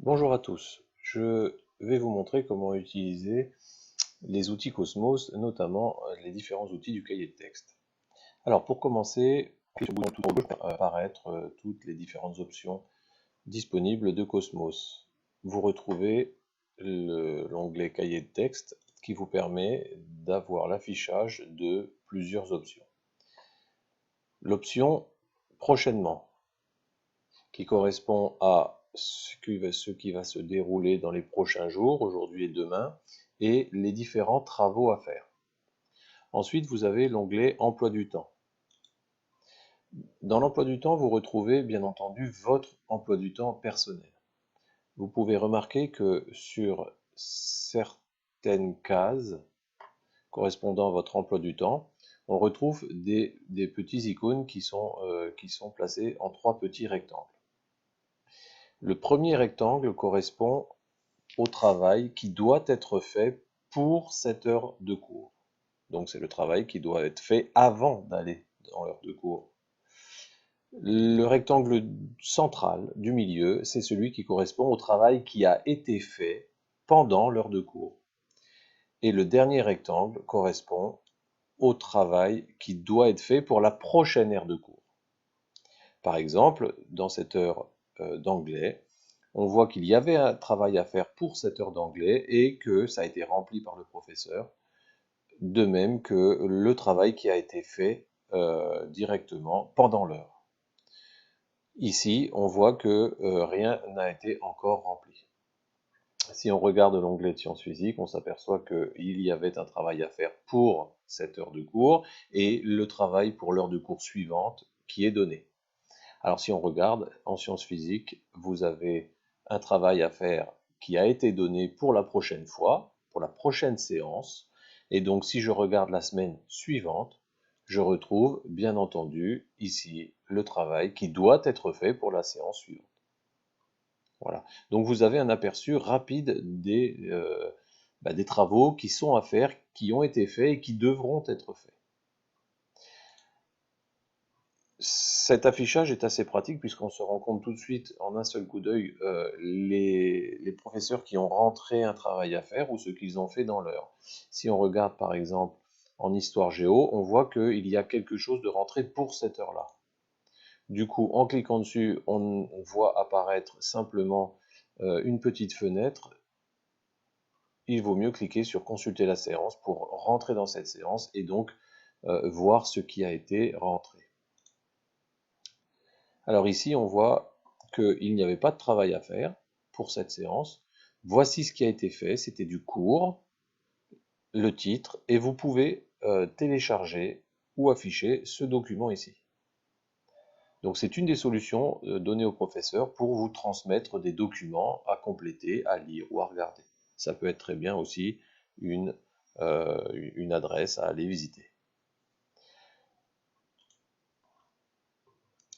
Bonjour à tous, je vais vous montrer comment utiliser les outils Cosmos, notamment les différents outils du cahier de texte. Alors pour commencer, sur le bouton tout en gauche apparaître toutes les différentes options disponibles de Cosmos. Vous retrouvez l'onglet cahier de texte qui vous permet d'avoir l'affichage de plusieurs options. L'option prochainement, qui correspond à ce qui va se dérouler dans les prochains jours, aujourd'hui et demain, et les différents travaux à faire. Ensuite, vous avez l'onglet emploi du temps. Dans l'emploi du temps, vous retrouvez bien entendu votre emploi du temps personnel. Vous pouvez remarquer que sur certaines cases correspondant à votre emploi du temps, on retrouve des petits icônes qui sont placés en trois petits rectangles. Le premier rectangle correspond au travail qui doit être fait pour cette heure de cours. Donc c'est le travail qui doit être fait avant d'aller dans l'heure de cours. Le rectangle central du milieu, c'est celui qui correspond au travail qui a été fait pendant l'heure de cours. Et le dernier rectangle correspond au travail qui doit être fait pour la prochaine heure de cours. Par exemple, dans cette heure d'anglais, on voit qu'il y avait un travail à faire pour cette heure d'anglais et que ça a été rempli par le professeur, de même que le travail qui a été fait directement pendant l'heure. Ici, on voit que rien n'a été encore rempli. Si on regarde l'onglet de sciences physiques, on s'aperçoit qu'il y avait un travail à faire pour cette heure de cours et le travail pour l'heure de cours suivante qui est donné. Alors si on regarde en sciences physiques, vous avez un travail à faire qui a été donné pour la prochaine fois, pour la prochaine séance. Et donc si je regarde la semaine suivante, je retrouve bien entendu ici le travail qui doit être fait pour la séance suivante. Voilà. Donc vous avez un aperçu rapide des travaux qui sont à faire, qui ont été faits et qui devront être faits. Cet affichage est assez pratique puisqu'on se rend compte tout de suite en un seul coup d'œil les professeurs qui ont rentré un travail à faire ou ce qu'ils ont fait dans l'heure. Si on regarde par exemple en histoire géo, on voit qu'il y a quelque chose de rentré pour cette heure-là. Du coup, en cliquant dessus, on voit apparaître simplement une petite fenêtre. Il vaut mieux cliquer sur consulter la séance pour rentrer dans cette séance et donc voir ce qui a été rentré. Alors ici, on voit qu'il n'y avait pas de travail à faire pour cette séance. Voici ce qui a été fait, c'était du cours, le titre, et vous pouvez télécharger ou afficher ce document ici. Donc c'est une des solutions données aux professeurs pour vous transmettre des documents à compléter, à lire ou à regarder. Ça peut être très bien aussi une adresse à aller visiter.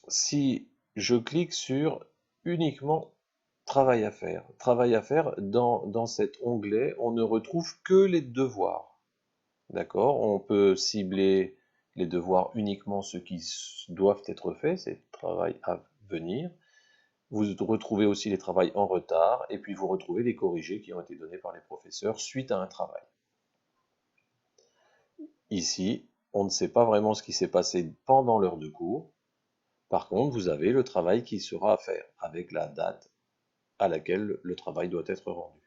Si je clique sur uniquement travail à faire, dans cet onglet, on ne retrouve que les devoirs. D'accord? On peut cibler les devoirs uniquement ceux qui doivent être faits, c'est travail à venir. Vous retrouvez aussi les travaux en retard, et puis vous retrouvez les corrigés qui ont été donnés par les professeurs suite à un travail. Ici, on ne sait pas vraiment ce qui s'est passé pendant l'heure de cours. Par contre, vous avez le travail qui sera à faire, avec la date à laquelle le travail doit être rendu.